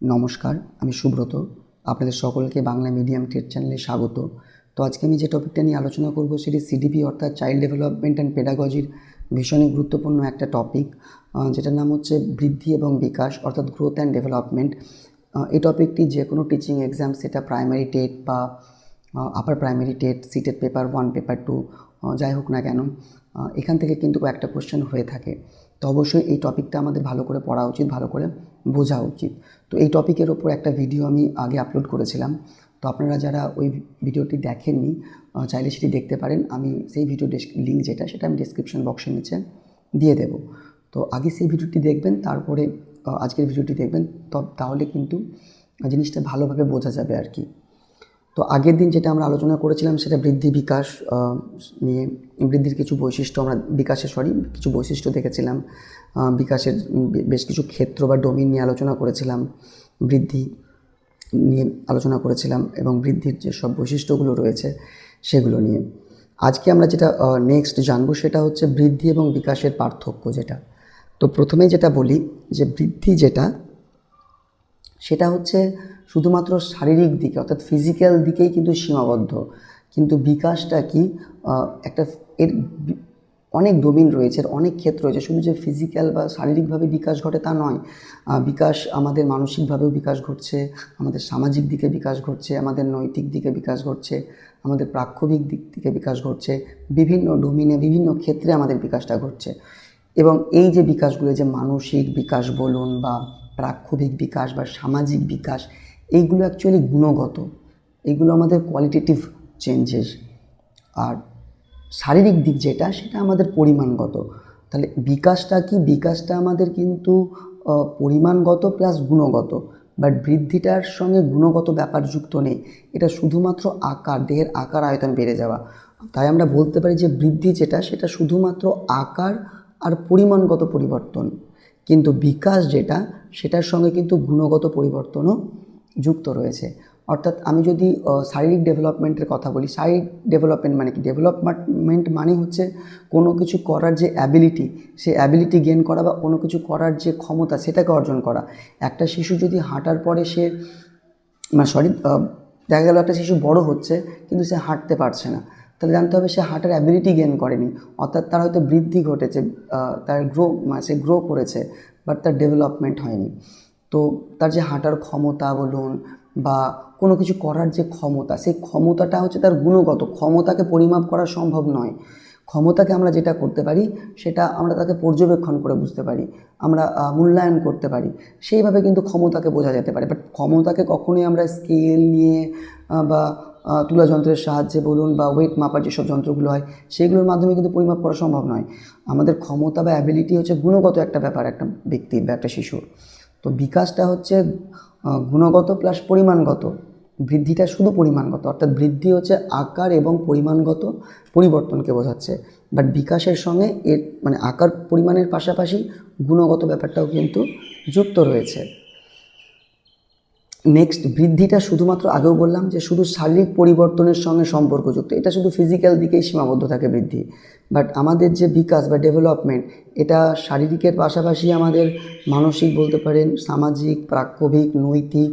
নমস্কার, আমি সুব্রত। আপনাদের সকলকে বাংলা মিডিয়াম টেট চ্যানেলে স্বাগত। তো আজকে আমি যে টপিকটা নিয়ে আলোচনা করব সেটি সিডিপি অর্থাৎ চাইল্ড ডেভেলপমেন্ট অ্যান্ড পেডাগজির ভীষণই গুরুত্বপূর্ণ একটা টপিক, যেটার নাম হচ্ছে বৃদ্ধি এবং বিকাশ অর্থাৎ গ্রোথ অ্যান্ড ডেভেলপমেন্ট। এই টপিকটি যে কোনো টিচিং এক্সাম, সেটা প্রাইমারি টেট বা upper primary TET, CTET paper 1 paper 2 যাই হোক না কেন, এখান থেকে কিন্তু একটা কোশ্চেন হয়ে থাকে। তো অবশ্যই এই টপিকটা আমাদের ভালো করে পড়া উচিত, ভালো করে বোঝা উচিত। তো এই টপিকের ওপর একটা ভিডিও আমি আগে আপলোড করেছিলাম। তো আপনারা যারা ওই ভিডিওটি দেখেননি, চাইলে সেটি দেখতে পারেন। আমি সেই ভিডিও লিঙ্ক সেটা আমি ডেসক্রিপশন বক্সের নিচে দিয়ে দেব। তো আগে সেই ভিডিওটি দেখবেন, তারপরে আজকের ভিডিওটি দেখবেন, তাহলে কিন্তু জিনিসটা ভালোভাবে বোঝা যাবে আর কি। তো আগের দিন যেটা আমরা আলোচনা করেছিলাম সেটা বৃদ্ধি বিকাশ নিয়ে। বৃদ্ধির কিছু বৈশিষ্ট্য দেখেছিলাম। বিকাশের বেশ কিছু ক্ষেত্র বা ডোমেইন নিয়ে আলোচনা করেছিলাম, বৃদ্ধি নিয়ে আলোচনা করেছিলাম এবং বৃদ্ধির যেসব বৈশিষ্ট্যগুলো রয়েছে সেগুলো নিয়ে। আজকে আমরা যেটা নেক্সট জানবো সেটা হচ্ছে বৃদ্ধি এবং বিকাশের পার্থক্য যেটা। তো প্রথমে যেটা বলি যে বৃদ্ধি যেটা, সেটা হচ্ছে শুধুমাত্র শারীরিক দিকে অর্থাৎ ফিজিক্যাল দিকেই কিন্তু সীমাবদ্ধ। কিন্তু বিকাশটা কি, একটা এর অনেক ডোমেইন রয়েছে, অনেক ক্ষেত্র রয়েছে। শুধু যে ফিজিক্যাল বা শারীরিকভাবে বিকাশ ঘটে তা নয়, বিকাশ আমাদের মানসিকভাবেও বিকাশ ঘটছে, আমাদের সামাজিক দিকে বিকাশ ঘটছে, আমাদের নৈতিক দিকে বিকাশ ঘটছে, আমাদের প্রাক্ষবিক দিক থেকে বিকাশ ঘটছে। বিভিন্ন ডোমেইনে বিভিন্ন ক্ষেত্রে আমাদের বিকাশটা ঘটছে। এবং এই যে বিকাশগুলো, যে মানসিক বিকাশ বলুন বা প্রাক্ষবিক বিকাশ বা সামাজিক বিকাশ, এইগুলো অ্যাকচুয়ালি গুণগত, এগুলো আমাদের কোয়ালিটেটিভ চেঞ্জেস। আর শারীরিক দিক যেটা, সেটা আমাদের পরিমাণগত। তাহলে বিকাশটা কি, বিকাশটা আমাদের কিন্তু পরিমাণগত প্লাস গুণগত। বাট বৃদ্ধিটার সঙ্গে গুণগত ব্যাপার যুক্ত নেই, এটা শুধুমাত্র আকার, দেহের আকার আয়তন বেড়ে যাওয়া। তাই আমরা বলতে পারি যে বৃদ্ধি যেটা, সেটা শুধুমাত্র আকার আর পরিমাণগত পরিবর্তন। কিন্তু বিকাশ যেটা, সেটার সঙ্গে কিন্তু গুণগত পরিবর্তনও যুক্ত রয়েছে। অর্থাৎ আমি যদি শারীরিক ডেভেলপমেন্টের কথা বলি, শারীরিক ডেভেলপমেন্ট মানে কি, ডেভেলপমেন্ট মানে হচ্ছে কোনো কিছু করার যে অ্যাবিলিটি, সেই অ্যাবিলিটি গেইন করা বা কোনো কিছু করার যে ক্ষমতা, সেটাকে অর্জন করা। একটা শিশু যদি হাঁটার পরে সে দেখা গেল একটা শিশু বড় হচ্ছে কিন্তু সে হাঁটতে পারছে না, তাহলে জানতে হবে সে হাঁটার অ্যাবিলিটি গেইন করেনি। অর্থাৎ তার হয়তো বৃদ্ধি ঘটেছে, তার সে গ্রো করেছে, বাট তার ডেভেলপমেন্ট হয়নি। তো তার যে হাঁটার ক্ষমতা বলুন বা কোনো কিছু করার যে ক্ষমতা, সেই ক্ষমতাটা হচ্ছে তার গুণগত। ক্ষমতাকে পরিমাপ করা সম্ভব নয়। ক্ষমতাকে আমরা যেটা করতে পারি, সেটা আমরা তাকে পর্যবেক্ষণ করে বুঝতে পারি, আমরা মূল্যায়ন করতে পারি। সেইভাবে কিন্তু ক্ষমতাকে বোঝা যেতে পারে। বাট ক্ষমতাকে কখনোই আমরা স্কেল নিয়ে বা তুলা যন্ত্রের সাহায্যে বলুন বা ওয়েট মাপার যেসব যন্ত্রগুলো হয়, সেগুলোর মাধ্যমে কিন্তু পরিমাপ করা সম্ভব নয়। আমাদের ক্ষমতা বা অ্যাবিলিটি হচ্ছে গুণগত একটা ব্যাপার একটা ব্যক্তির বা একটা শিশুর। তো বিকাশটা হচ্ছে গুণগত প্লাস পরিমাণগত, বৃদ্ধিটা শুধু পরিমাণগত। অর্থাৎ বৃদ্ধি হচ্ছে আকার এবং পরিমাণগত পরিবর্তনকে বোঝাচ্ছে, বাট বিকাশের সঙ্গে এর মানে আকার পরিমাণের পাশাপাশি গুণগত ব্যাপারটাও কিন্তু যুক্ত রয়েছে। নেক্সট, বৃদ্ধিটা শুধুমাত্র, আগেও বললাম যে শুধু শারীরিক পরিবর্তনের সঙ্গে সম্পর্কযুক্ত, এটা শুধু ফিজিক্যাল দিকেই সীমাবদ্ধ থাকে বৃদ্ধি। বাট আমাদের যে বিকাশ বা ডেভেলপমেন্ট, এটা শারীরিকের পাশাপাশি আমাদের মানসিক বলতে পারেন, সামাজিক, প্রাক্ষবিক, নৈতিক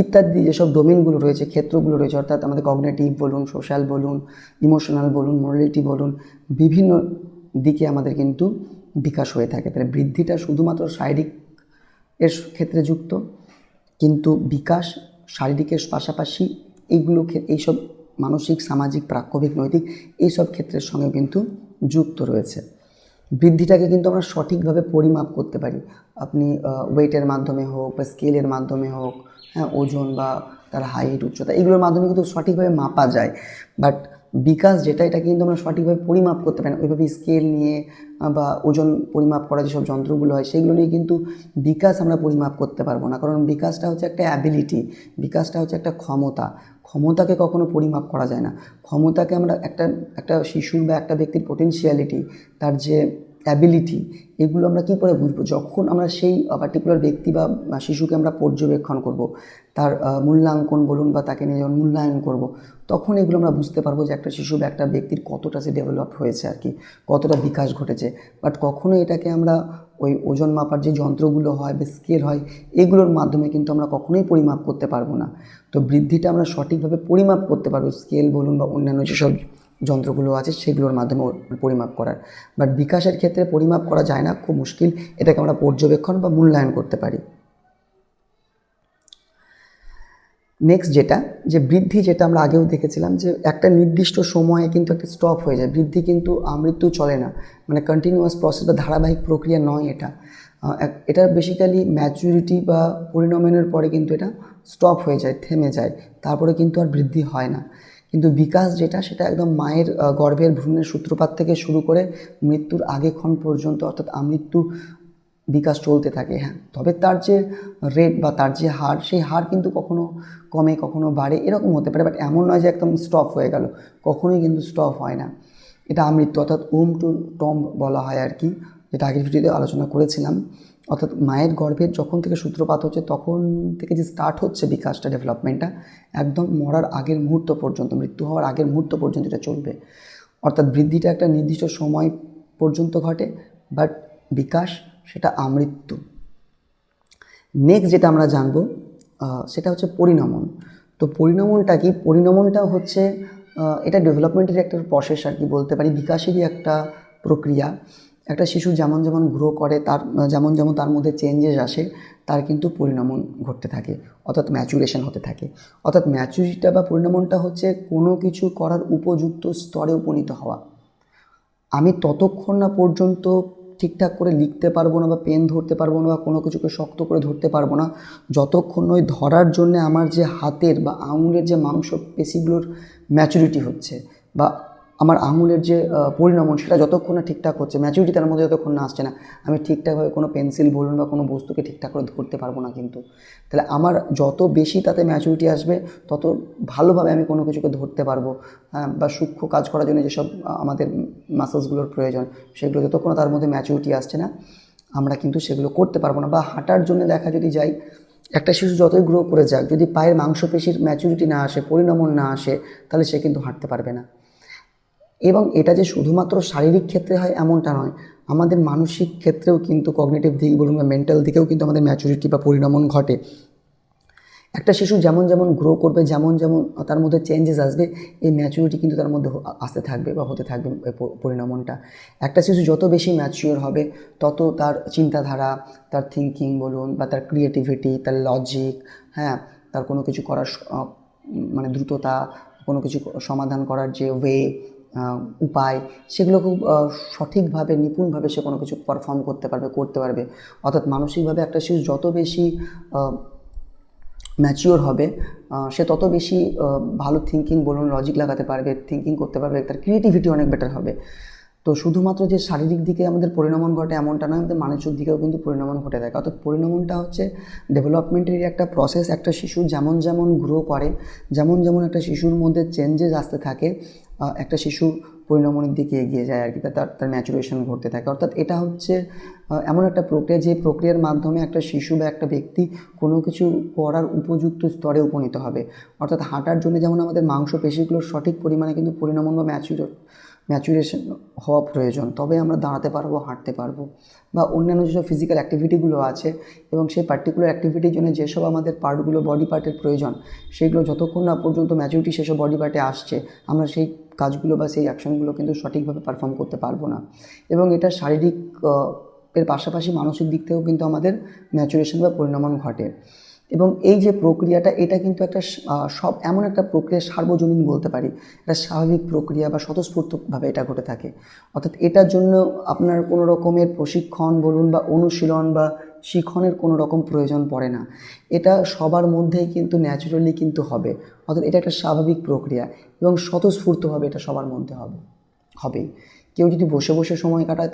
ইত্যাদি যেসব ডোমেনগুলো রয়েছে, ক্ষেত্রগুলো রয়েছে, অর্থাৎ আমাদের কগনিটিভ বলুন, সোশ্যাল বলুন, ইমোশনাল বলুন, মোরালিটি বলুন, বিভিন্ন দিকে আমাদের কিন্তু বিকাশ হয়ে থাকে। তাহলে বৃদ্ধিটা শুধুমাত্র শারীরিক এর ক্ষেত্রে যুক্ত, কিন্তু বিকাশ শারীরিকের পাশাপাশি এইসব মানসিক, সামাজিক, প্রাক্ষবিক, নৈতিক এইসব ক্ষেত্রের সঙ্গে কিন্তু যুক্ত রয়েছে। বৃদ্ধিটাকে কিন্তু আমরা সঠিকভাবে পরিমাপ করতে পারি। আপনি ওয়েটের মাধ্যমে হোক বা স্কেলের মাধ্যমে হোক, হ্যাঁ, ওজন বা তার হাইট, উচ্চতা, এগুলোর মাধ্যমে কিন্তু সঠিকভাবে মাপা যায়। বাট বিকাশ যেটা, এটা কিন্তু আমরা সঠিকভাবে পরিমাপ করতে পারি না। ওইভাবে স্কেল নিয়ে বা ওজন পরিমাপ করা যেসব যন্ত্রগুলো হয়, সেগুলো নিয়ে কিন্তু বিকাশ আমরা পরিমাপ করতে পারবো না। কারণ বিকাশটা হচ্ছে একটা অ্যাবিলিটি, বিকাশটা হচ্ছে একটা ক্ষমতা। ক্ষমতাকে কখনো পরিমাপ করা যায় না। ক্ষমতাকে আমরা একটা শিশুর বা একটা ব্যক্তির পোটেনশিয়ালিটি, তার যে অ্যাবিলিটি, এগুলো আমরা কী করে বুঝবো? যখন আমরা সেই পার্টিকুলার ব্যক্তি বা শিশুকে আমরা পর্যবেক্ষণ করব, তার মূল্যাঙ্কন বলুন বা তাকে নিয়ে যখন মূল্যায়ন করব, তখন এগুলো আমরা বুঝতে পারবো যে একটা শিশু বা একটা ব্যক্তির কতটা সে ডেভেলপ হয়েছে আর কি, কতটা বিকাশ ঘটেছে। বাট কখনো এটাকে আমরা ওই ওজন মাপার যে যন্ত্রগুলো হয় বা স্কেল হয়, এগুলোর মাধ্যমে কিন্তু আমরা কখনোই পরিমাপ করতে পারবো না। তো বৃদ্ধিটা আমরা সঠিকভাবে পরিমাপ করতে পারবো স্কেল বলুন বা অন্যান্য যেসব যন্ত্রগুলো আছে সেগুলোর মাধ্যমে পরিমাপ করার। বাট বিকাশের ক্ষেত্রে পরিমাপ করা যায় না, খুব মুশকিল। এটাকে আমরা পর্যবেক্ষণ বা মূল্যায়ন করতে পারি। নেক্সট যে বৃদ্ধি, যেটা আমরা আগেও দেখেছিলাম যে একটা নির্দিষ্ট সময়ে কিন্তু একটা স্টপ হয়ে যায়। বৃদ্ধি কিন্তু আমৃত্যু চলে না, মানে কন্টিনিউয়াস প্রসেস বা ধারাবাহিক প্রক্রিয়া নয় এটা। এটা বেসিক্যালি ম্যাচুরিটি বা পরিণমনের পরে কিন্তু এটা স্টপ হয়ে যায়, থেমে যায়, তারপরে কিন্তু আর বৃদ্ধি হয় না। কিন্তু বিকাশ সেটা একদম মায়ের গর্ভের ভ্রূণের সূত্রপাত থেকে শুরু করে মৃত্যুর আগেক্ষণ পর্যন্ত, অর্থাৎ আমৃত্যু বিকাশ চলতে থাকে। হ্যাঁ, তবে তার যে রেট বা তার যে হার, সেই হার কিন্তু কখনো কমে কখনো বাড়ে, এরকম হতে পারে। বাট এমন নয় যে একদম স্টপ হয়ে গেল, কখনোই কিন্তু স্টপ হয় না। এটা আমৃত্যু, অর্থাৎ টু টম্ব বলা হয় আর কি, যেটা আগের ভিডিওতে আলোচনা করেছিলাম। অর্থাৎ মায়ের গর্ভের যখন থেকে সূত্রপাত হচ্ছে তখন থেকে যে স্টার্ট হচ্ছে বিকাশটা, ডেভেলপমেন্টটা, একদম মরার আগের মুহূর্ত পর্যন্ত, মৃত্যু হওয়ার আগের মুহূর্ত পর্যন্ত এটা চলবে। অর্থাৎ বৃদ্ধিটা একটা নির্দিষ্ট সময় পর্যন্ত ঘটে, বাট বিকাশ সেটা আমৃত্যু। নেক্সট যেটা আমরা জানবো সেটা হচ্ছে পরিণমন। তো পরিণমনটা কি? পরিণমনটা হচ্ছে এটা ডেভেলপমেন্টের একটা প্রসেস আর কি বলতে পারি, বিকাশেরই একটা প্রক্রিয়া। একটা শিশু যেমন যেমন গ্রো করে, তার যেমন যেমন তার মধ্যে চেঞ্জেস আসে, তার কিন্তু পরিণমন ঘটতে থাকে, অর্থাৎ ম্যাচুরেশন হতে থাকে। অর্থাৎ ম্যাচুরিটিটা বা পরিণমনটা হচ্ছে কোনো কিছু করার উপযুক্ত স্তরে উপনীত হওয়া। আমি ততক্ষণ না পর্যন্ত ঠিকঠাক করে লিখতে পারবো না বা পেন ধরতে পারবো না বা কোনো কিছুকে শক্ত করে ধরতে পারবো না, যতক্ষণ ওই ধরার জন্যে আমার যে হাতের বা আঙুলের যে মাংসপেশিগুলোর ম্যাচুরিটি হচ্ছে, বা আমার আঙুলের যে পরিণমন, সেটা যতক্ষণ না ঠিকঠাক হচ্ছে, ম্যাচুরিটি তার মধ্যে যতক্ষণ না আসছে না, আমি ঠিকঠাকভাবে কোনো পেন্সিল বলুন বা কোনো বস্তুকে ঠিকঠাক করে ধরতে পারবো না কিন্তু। তাহলে আমার যত বেশি তাতে ম্যাচুরিটি আসবে, তত ভালোভাবে আমি কোনো কিছুকে ধরতে পারবো। বা সূক্ষ্ম কাজ করার জন্য যেসব আমাদের মাসেলসগুলোর প্রয়োজন, সেগুলো যতক্ষণ তার মধ্যে ম্যাচুরিটি আসছে না, আমরা কিন্তু সেগুলো করতে পারবো না। বা হাঁটার জন্য দেখা যদি যাই, একটা শিশু যতই গ্রো করে যাক, যদি পায়ের মাংসপেশির ম্যাচুরিটি না আসে, পরিণমন না আসে, তাহলে সে কিন্তু হাঁটতে পারবে না। এবং এটা যে শুধুমাত্র শারীরিক ক্ষেত্রে হয় এমনটা নয়, আমাদের মানসিক ক্ষেত্রেও কিন্তু, কগনিটিভ দিক বলুন বা মেন্টাল দিকেও কিন্তু আমাদের ম্যাচুরিটি বা পরিণমন ঘটে। একটা শিশু যেমন যেমন গ্রো করবে, যেমন যেমন তার মধ্যে চেঞ্জেস আসবে, এই ম্যাচুরিটি কিন্তু তার মধ্যে আসতে থাকবে বা হতে থাকবে পরিণমনটা। একটা শিশু যত বেশি ম্যাচিওর হবে, তত তার চিন্তাধারা, তার থিঙ্কিং বলুন বা তার ক্রিয়েটিভিটি, তার লজিক, হ্যাঁ, তার কোনো কিছু করার মানে দ্রুততা, কোনো কিছু সমাধান করার যে ওয়ে, উপায়, সেগুলো খুব সঠিকভাবে নিপুণভাবে সে কোনো কিছু পারফর্ম করতে পারবে। অর্থাৎ মানসিকভাবে একটা শিশু যত বেশি ম্যাচিওর হবে, সে তত বেশি ভালো থিঙ্কিং বলুন, লজিক লাগাতে পারবে, থিঙ্কিং করতে পারবে, তার ক্রিয়েটিভিটি অনেক বেটার হবে। তো শুধুমাত্র যে শারীরিক দিকে আমাদের পরিণমন ঘটে এমনটা নয়, আমাদের মানসিক দিকেও কিন্তু পরিণমন ঘটে থাকে। অর্থাৎ পরিণমনটা হচ্ছে ডেভেলপমেন্টেরই একটা প্রসেস। একটা শিশু যেমন যেমন গ্রো করে, যেমন যেমন একটা শিশুর মধ্যে চেঞ্জেস আসতে থাকে, একটা শিশু পরিণমনের দিকে এগিয়ে যায় আর কি, তার ম্যাচুরেশন ঘটতে থাকে। অর্থাৎ এটা হচ্ছে এমন একটা প্রক্রিয়া, যে প্রক্রিয়ার মাধ্যমে একটা শিশু বা একটা ব্যক্তি কোনো কিছু করার উপযুক্ত স্তরে উপনীত হবে। অর্থাৎ হাঁটার জন্য যেমন আমাদের মাংসপেশিগুলোর সঠিক পরিমাণে কিন্তু পরিণমন বা ম্যাচুরেশন হওয়া প্রয়োজন, তবে আমরা দাঁড়াতে পারবো, হাঁটতে পারবো। বা অন্যান্য যেসব ফিজিক্যাল অ্যাক্টিভিটিগুলো আছে, এবং সেই পার্টিকুলার অ্যাক্টিভিটির জন্য যেসব আমাদের পার্টগুলো, বডি পার্টের প্রয়োজন, সেগুলো যতক্ষণ না পর্যন্ত ম্যাচুরিটি সেসব বডি পার্টে আসছে, আমরা সেই কাজগুলো বা সেই অ্যাকশনগুলো কিন্তু সঠিকভাবে পারফর্ম করতে পারবো না। এবং এটা শারীরিক এর পাশাপাশি মানসিক দিক থেকেও কিন্তু আমাদের ম্যাচুরেশন বা পরিণমন ঘটে। এবং এই যে প্রক্রিয়াটা, এটা কিন্তু একটা সব এমন একটা প্রক্রিয়া, সার্বজনীন বলতে পারি, এটা স্বাভাবিক প্রক্রিয়া বা স্বতঃস্ফূর্তভাবে এটা ঘটে থাকে। অর্থাৎ এটার জন্য আপনার কোনো রকমের প্রশিক্ষণ বলুন বা অনুশীলন বা শিখনের কোনো রকম প্রয়োজন পড়ে না। এটা সবার মধ্যেই কিন্তু ন্যাচুরালি কিন্তু হবে। অর্থাৎ এটা একটা স্বাভাবিক প্রক্রিয়া এবং স্বতঃস্ফূর্তভাবে এটা সবার মধ্যে হবেই। কেউ যদি বসে বসে সময় কাটায়,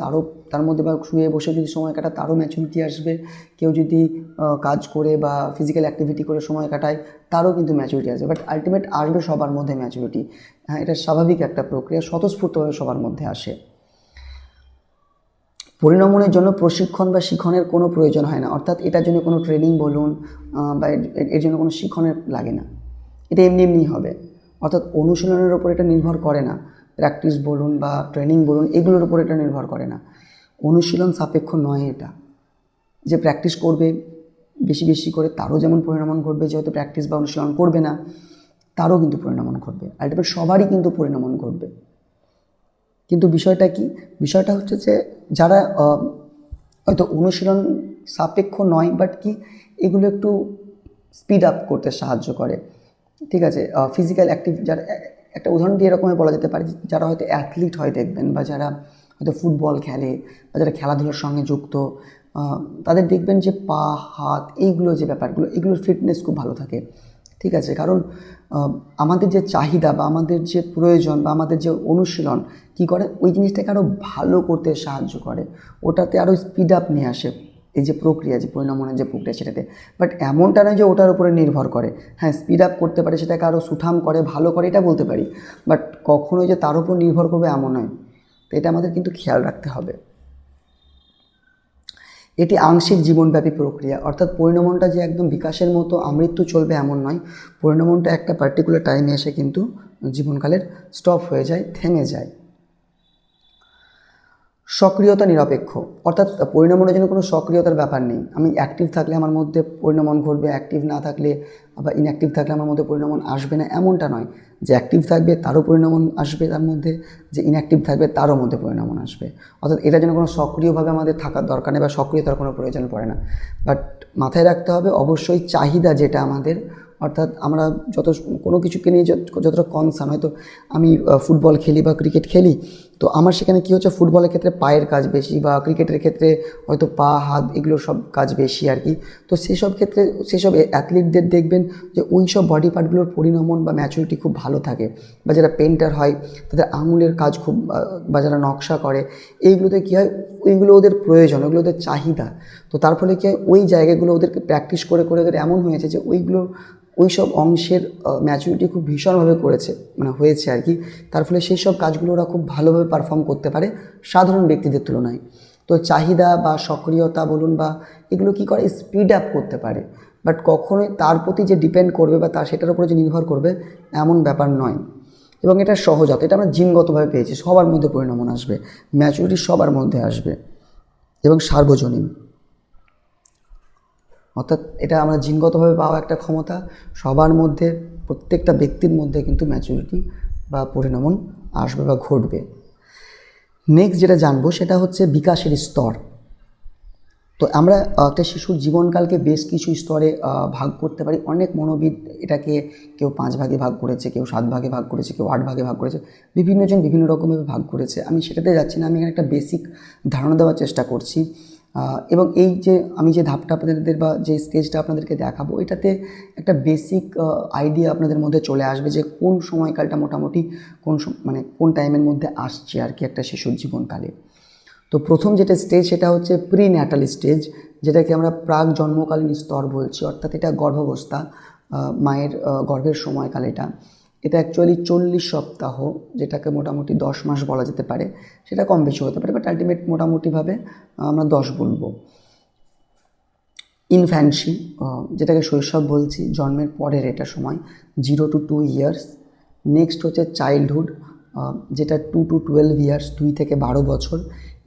তার মধ্যে, বা শুয়ে বসে যদি সময় কাটায়, তারও ম্যাচুরিটি আসবে। কেউ যদি কাজ করে বা ফিজিক্যাল অ্যাক্টিভিটি করে সময় কাটায়, তারও কিন্তু ম্যাচুরিটি আসবে। বাট আলটিমেট আসবে সবার মধ্যে ম্যাচুরিটি। হ্যাঁ, এটা স্বাভাবিক একটা প্রক্রিয়া, স্বতঃস্ফূর্তভাবে সবার মধ্যে আসে। পরিণমনের জন্য প্রশিক্ষণ বা শিখনের কোনো প্রয়োজন হয় না। অর্থাৎ এটার জন্য কোনো ট্রেনিং বলুন বা এর জন্য কোনো শিখনের লাগে না, এটা এমনি এমনি হবে। অর্থাৎ অনুশীলনের ওপর এটা নির্ভর করে না, প্র্যাকটিস বলুন বা ট্রেনিং বলুন, এগুলোর উপর এটা নির্ভর করে না। অনুশীলন সাপেক্ষ নয় এটা। যে প্র্যাকটিস করবে বেশি বেশি করে তারও যেমন পরিণামন ঘটবে, যে হয়তো প্র্যাকটিস বা অনুশীলন করবে না তারও কিন্তু পরিণামন ঘটবে, আলটিমেট সবারই কিন্তু পরিণামন ঘটবে। কিন্তু বিষয়টা কি, বিষয়টা হচ্ছে যে যারা হয়তো অনুশীলন সাপেক্ষ নয়, বাট কি এগুলো একটু স্পিড আপ করতে সাহায্য করে, ঠিক আছে, ফিজিক্যাল অ্যাক্টিভ যারা, একটা উদাহরণ দিয়ে এরকমই বলা যেতে পারে যারা হয়তো অ্যাথলিট হয় দেখবেন, বা যারা হয়তো ফুটবল খেলে বা যারা খেলাধুলার সঙ্গে যুক্ত, তাদের দেখবেন যে পা হাত এইগুলো যে ব্যাপারগুলো, এগুলোর ফিটনেস খুব ভালো থাকে, ঠিক আছে। কারণ আমাদের যে চাহিদা বা আমাদের যে প্রয়োজন বা আমাদের যে অনুশীলন কী করে, ওই জিনিসটাকে আরও ভালো করতে সাহায্য করে, ওটাতে আরও স্পিড আপ নিয়ে আসে এই যে প্রক্রিয়া, যে পরিণামনের যে প্রক্রিয়া সেটাতে। বাট এমনটা নয় যে ওটার উপরে নির্ভর করে, হ্যাঁ স্পিড আপ করতে পারে, সেটাকে আরও সুঠাম করে ভালো করে এটা বলতে পারি, বাট কখনোই যে তার উপর নির্ভর করবে এমন নয়। তো এটা আমাদের কিন্তু খেয়াল রাখতে হবে। এটি আংশিক জীবনব্যাপী প্রক্রিয়া, অর্থাৎ পরিণামনটা যে একদম বিকাশের মতো আমৃত্যু চলবে এমন নয়, পরিণামনটা একটা পার্টিকুলার টাইমে এসে কিন্তু জীবনকালের স্টপ হয়ে যায়, থেমে যায়। সক্রিয়তা নিরপেক্ষ, অর্থাৎ পরিণামনের জন্য কোনো সক্রিয়তার ব্যাপার নেই। আমি অ্যাক্টিভ থাকলে আমার মধ্যে পরিণামন ঘটবে, অ্যাক্টিভ না থাকলে বা ইনঅ্যাক্টিভ থাকলে আমার মধ্যে পরিণামন আসবে না, এমনটা নয়। যে অ্যাক্টিভ থাকবে তারও পরিণামন আসবে তার মধ্যে, যে ইনঅ্যাক্টিভ থাকবে তারও মধ্যে পরিণামন আসবে। অর্থাৎ এটার জন্য কোনো সক্রিয়ভাবে আমাদের থাকার দরকার নেই বা সক্রিয়তার কোনো প্রয়োজন পড়ে না। বাট মাথায় রাখতে হবে অবশ্যই চাহিদা যেটা আমাদের, অর্থাৎ আমরা কোনো কিছুকে নিয়ে যতটা কনসার্ন, হয়তো আমি ফুটবল খেলি বা ক্রিকেট খেলি, তো আমার সেখানে কী হচ্ছে, ফুটবলের ক্ষেত্রে পায়ের কাজ বেশি বা ক্রিকেটের ক্ষেত্রে হয়তো পা হাত এগুলোর সব কাজ বেশি আর কি। তো সেসব ক্ষেত্রে সেসব অ্যাথলিটদের দেখবেন যে ওই সব বডি পার্টগুলোর পরিণামন বা ম্যাচুরিটি খুব ভালো থাকে, বা যারা পেন্টার হয় তাদের আঙুলের কাজ খুব, বা যারা নকশা করে এইগুলোতে কী হয়, ওইগুলো ওদের প্রয়োজন, ওইগুলো ওদের চাহিদা। তো তার ফলে কী হয়, ওই জায়গাগুলো ওদেরকে প্র্যাকটিস করে করে ওদের এমন হয়েছে যে ওই সব অংশের ম্যাচুরিটি খুব ভীষণভাবে হয়েছে আর কি। তার ফলে সেই সব কাজগুলো ওরা খুব ভালোভাবে পারফর্ম করতে পারে সাধারণ ব্যক্তিদের তুলনায়। তো চাহিদা বা সক্রিয়তা বলুন বা এগুলো কী করে, স্পিড আপ করতে পারে, বাট কখনোই তার প্রতি যে ডিপেন্ড করবে বা সেটার উপরে যে নির্ভর করবে এমন ব্যাপার নয়। এবং এটা সহজাত, এটা আমরা জিনগতভাবে পেয়েছি, সবার মধ্যে পরিণামন আসবে, ম্যাচুরিটি সবার মধ্যে আসবে, এবং সার্বজনীন, অর্থাৎ এটা আমরা জিনগতভাবে পাওয়া একটা ক্ষমতা, সবার মধ্যে প্রত্যেকটা ব্যক্তির মধ্যে কিন্তু ম্যাচুরিটি বা পরিণামন আসবে বা ঘটবে। নেক্সট যেটা জানবো সেটা হচ্ছে বিকাশের স্তর। তো আমরা একটা শিশুর জীবনকালকে বেশ কিছু স্তরে ভাগ করতে পারি। অনেক মনোবিদ এটাকে কেউ 5 ভাগে ভাগ করেছে, কেউ 7 ভাগে ভাগ করেছে, কেউ 8 ভাগে ভাগ করেছে, বিভিন্নজন বিভিন্ন রকমভাবে ভাগ করেছে। আমি সেটাতে যাচ্ছি না, আমি এখানে একটা বেসিক ধারণা দেওয়ার চেষ্টা করছি। এবং এই যে আমি যে ধাপটা আপনাদের বা যে স্টেজটা আপনাদেরকে দেখাবো, এটাতে একটা বেসিক আইডিয়া আপনাদের মধ্যে চলে আসবে যে কোন সময়কালটা মোটামুটি কোন টাইমের মধ্যে আসছে আর কি একটা শিশুর জীবনকালে। তো প্রথম যেটা স্টেজ সেটা হচ্ছে প্রি ন্যাটাল স্টেজ, যেটাকে আমরা প্রাক জন্মকালীন স্তর বলছি, অর্থাৎ এটা গর্ভাবস্থা, মায়ের গর্ভের সময়কাল। এটা অ্যাকচুয়ালি 40 সপ্তাহ, যেটাকে মোটামুটি 10 মাস বলা যেতে পারে, সেটা কম বেশি হতে পারে, বাট আলটিমেট মোটামুটিভাবে আমরা 10 বলবো। ইনফ্যান্সি, যেটাকে শৈশব বলছি, জন্মের পরের এটা সময় 0 to 2 ইয়ার্স। নেক্সট হচ্ছে চাইল্ডহুড, যেটা 2 to 12 ইয়ার্স, 2 থেকে 12 বছর।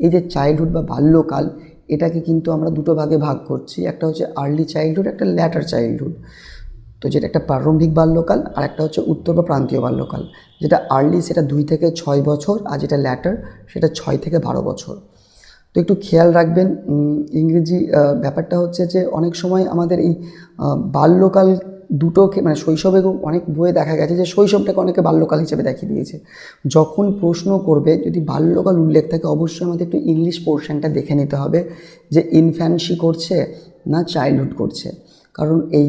এই যে চাইল্ডহুড বা বাল্যকাল, এটাকে কিন্তু আমরা দুটো ভাগে ভাগ করছি, একটা হচ্ছে আর্লি চাইল্ডহুড, একটা ল্যাটার চাইল্ডহুড। তো যেটা একটা প্রারম্ভিক বাল্যকাল, আর একটা হচ্ছে উত্তর বা প্রান্তীয় বাল্যকাল। যেটা আর্লি সেটা 2 থেকে 6 বছর, আর যেটা ল্যাটার সেটা 6 থেকে 12 বছর। তো একটু খেয়াল রাখবেন, ইংরেজি ব্যাপারটা হচ্ছে যে অনেক সময় আমাদের এই বাল্যকাল দুটোকে শৈশবে অনেক বইয়ে দেখা গেছে যে শৈশবটাকে অনেকে বাল্যকাল হিসেবে দেখিয়ে দিয়েছে। যখন প্রশ্ন করবে যদি বাল্যকাল উল্লেখ থাকে, অবশ্যই আমাদের একটু ইংলিশ পোর্শনটা দেখে নিতে হবে যে ইনফ্যান্সি করছে না চাইল্ডহুড করছে। কারণ এই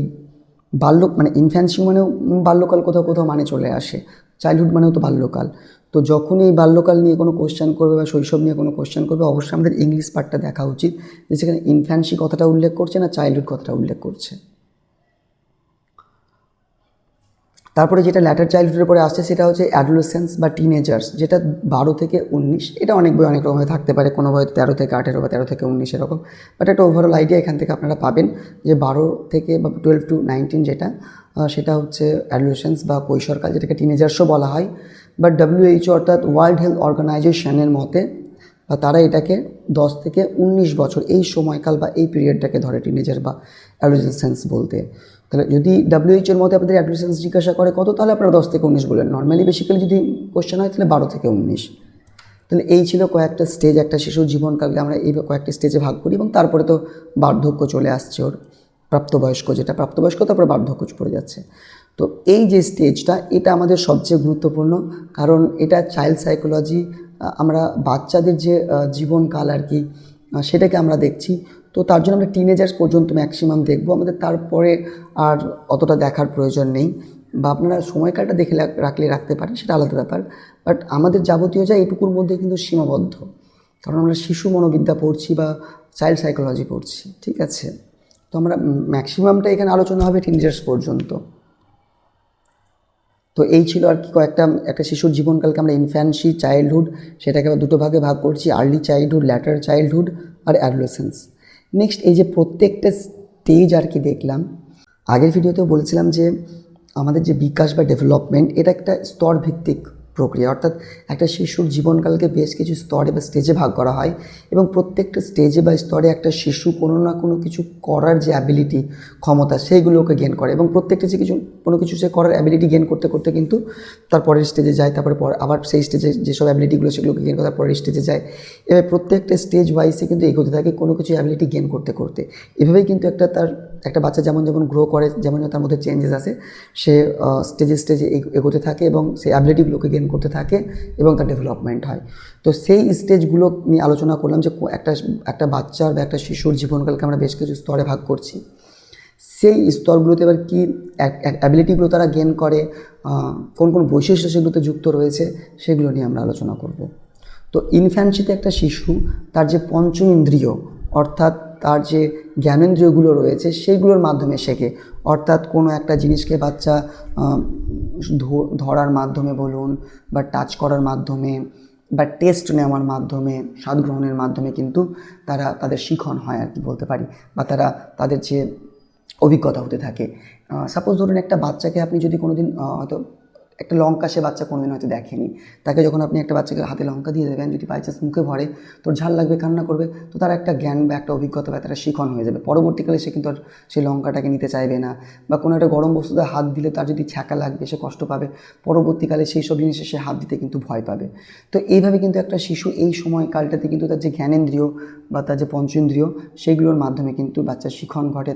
ইনফ্যান্সি মানেও বাল্যকাল কোথাও কোথাও চলে আসে, চাইল্ডহুড মানেও তো বাল্যকাল। তো যখন এই বাল্যকাল নিয়ে কোনো কোশ্চেন করবে বা শৈশব নিয়ে কোনো কোশ্চেন করবে, অবশ্যই আমাদের ইংলিশ পার্টটা দেখা উচিত যে সেখানে ইনফ্যান্সি কথাটা উল্লেখ করছে না চাইল্ডহুড কথাটা উল্লেখ করছে। তারপরে যেটা ল্যাটার চাইল্ডহুডের পরে আসছে সেটা হচ্ছে অ্যাডোলেসেন্স বা টিনেজার্স, যেটা 12 থেকে 19। এটা অনেক বই অনেক রকমভাবে থাকতে পারে, কোনো বই 13 থেকে 18 বা 13 থেকে 19 এরকম, বাট একটা ওভারঅল আইডিয়া এখান থেকে আপনারা পাবেন যে 12 থেকে বা 12 to 19 যেটা, সেটা হচ্ছে অ্যাডোলেসেন্স বা কৈশোরকাল, যেটাকে টিনেজার্সও বলা হয়। বাট WHO অর্থাৎ ওয়ার্ল্ড হেলথ অর্গানাইজেশনের মতে বা তারা এটাকে 10 থেকে 19 বছর এই সময়কাল বা এই পিরিয়ডটাকে ধরে টিনেজার বা অ্যাডোলেসেন্স বলতে। তাহলে যদি WHO এর মধ্যে আপনাদের অ্যাডোলেসেন্স জিজ্ঞাসা করে কত, তাহলে আপনারা 10 থেকে 19 বলেন। নর্মালি বেসিক্যালি যদি কোশ্চেন হয় তাহলে 12 থেকে 19। তাহলে এই ছিল কয়েকটা স্টেজ, একটা শিশুর জীবনকালকে আমরা এই কয়েকটা স্টেজে ভাগ করি, এবং তারপরে তো বার্ধক্য চলে আসছে, ওর প্রাপ্তবয়স্ক, যেটা প্রাপ্তবয়স্ক তারপরে বার্ধক্য পড়ে যাচ্ছে। তো এই যে স্টেজটা, এটা আমাদের সবচেয়ে গুরুত্বপূর্ণ, কারণ এটা চাইল্ড সাইকোলজি, আমরা বাচ্চাদের যে জীবনকাল আর কি সেটাকে আমরা দেখছি। তো তার জন্য আমরা টিনেজার্স পর্যন্ত ম্যাক্সিমাম দেখব, আমাদের তারপরে আর অতটা দেখার প্রয়োজন নেই, বা আপনারা সময়কালটা দেখে রাখলে রাখতে পারেন, সেটা আলাদা ব্যাপার। বাট আমাদের যাবতীয় যা এটুকুর মধ্যে কিন্তু সীমাবদ্ধ, কারণ আমরা শিশু মনোবিদ্যা পড়ছি বা চাইল্ড সাইকোলজি পড়ছি, ঠিক আছে। তো আমরা ম্যাক্সিমামটা এখানে আলোচনা হবে টিনেজার্স পর্যন্ত। তো এই ছিল আর কি একটা শিশুর জীবনকালকে আমরা ইনফ্যান্সি, চাইল্ডহুড, সেটাকে আবার দুটো ভাগে ভাগ করছি, আর্লি চাইল্ডহুড, ল্যাটার চাইল্ডহুড আর অ্যাডোলেসেন্স। নেক্সট এই যে প্রত্যেকটা স্টেজ আর কি দেখলাম, আগের ভিডিওতেও বলেছিলাম যে আমাদের যে বিকাশ বা ডেভেলপমেন্ট, এটা একটা স্তর ভিত্তিক প্রক্রিয়া, অর্থাৎ একটা শিশুর জীবনকালকে বেশ কিছু স্তরে বা স্টেজে ভাগ করা হয়, এবং প্রত্যেকটা স্টেজে বা স্তরে একটা শিশু কোনো না কোনো কিছু করার যে অ্যাবিলিটি, ক্ষমতা, সেইগুলোকে গেন করে, এবং প্রত্যেকটা যে কোনো কিছু সে করার অ্যাবিলিটি গেন করতে করতে কিন্তু তার পরের স্টেজে যায়, তারপরে আবার সেই স্টেজে যেসব অ্যাবিলিটিগুলো সেগুলোকে গেন করে তার পরের স্টেজে যায়। এবার প্রত্যেকটা স্টেজ ওয়াইজে কিন্তু এগোতে থাকে কোনো কিছু অ্যাবিলিটি গেন করতে করতে। এভাবেই কিন্তু একটা বাচ্চা যেমন যেমন গ্রো করে, যেমন তার মধ্যে চেঞ্জেস আসে, সে স্টেজে এগোতে থাকে এবং সেই অ্যাবিলিটিগুলোকে গেন করতে থাকে এবং তার ডেভেলপমেন্ট হয়। তো সেই স্টেজগুলো নিয়ে আলোচনা করলাম যে একটা বাচ্চার বা একটা শিশুর জীবনকালকে আমরা বেশ কিছু স্তরে ভাগ করছি। সেই স্তরগুলোতে এবার কী অ্যাবিলিটিগুলো তারা গেন করে, কোন কোন বৈশিষ্ট্য সেগুলোতে যুক্ত রয়েছে, সেগুলো নিয়ে আমরা আলোচনা করব। তো ইনফ্যান্সিতে একটা শিশু তার যে পঞ্চ ইন্দ্রিয়, অর্থাৎ তার যে জ্ঞানেন্দ্রিয়গুলো রয়েছে সেইগুলোর মাধ্যমে শেখে। অর্থাৎ কোনো একটা জিনিসকে বাচ্চা ধরার মাধ্যমে বলুন, বা টাচ করার মাধ্যমে, বা টেস্ট নেওয়ার মাধ্যমে, স্বাদ গ্রহণের মাধ্যমে কিন্তু তাদের শিখন হয় আর কি বলতে পারি, বা তাদের যে অভিজ্ঞতা হতে থাকে। সাপোজ ধরুন একটা বাচ্চাকে আপনি যদি কোনো দিন হয়তো একটা লঙ্কা সে বাচ্চা কোনোদিন হয়তো দেখেনি, তাকে যখন আপনি একটা বাচ্চাকে হাতে লঙ্কা দিয়ে দেবেন, যদি বাই চান্স মুখে ভরে, তোর ঝাল লাগবে, কান্না করবে, তো তার একটা জ্ঞান বা একটা অভিজ্ঞতা বা তারা শিখন হয়ে যাবে। পরবর্তীকালে সে কিন্তু আর সেই লঙ্কাটাকে নিতে চাইবে না, বা কোনো একটা গরম বস্তুতে হাত দিলে তার যদি ছ্যাঁকা লাগবে, সে কষ্ট পাবে, পরবর্তীকালে সেই সব জিনিসে সে হাত দিতে কিন্তু ভয় পাবে। তো এইভাবে কিন্তু একটা শিশু এই সময়কালটাতে কিন্তু তার যে জ্ঞানেন্দ্রিয় বা তার যে পঞ্চেন্দ্রিয়, সেইগুলোর মাধ্যমে কিন্তু বাচ্চার শিখন ঘটে,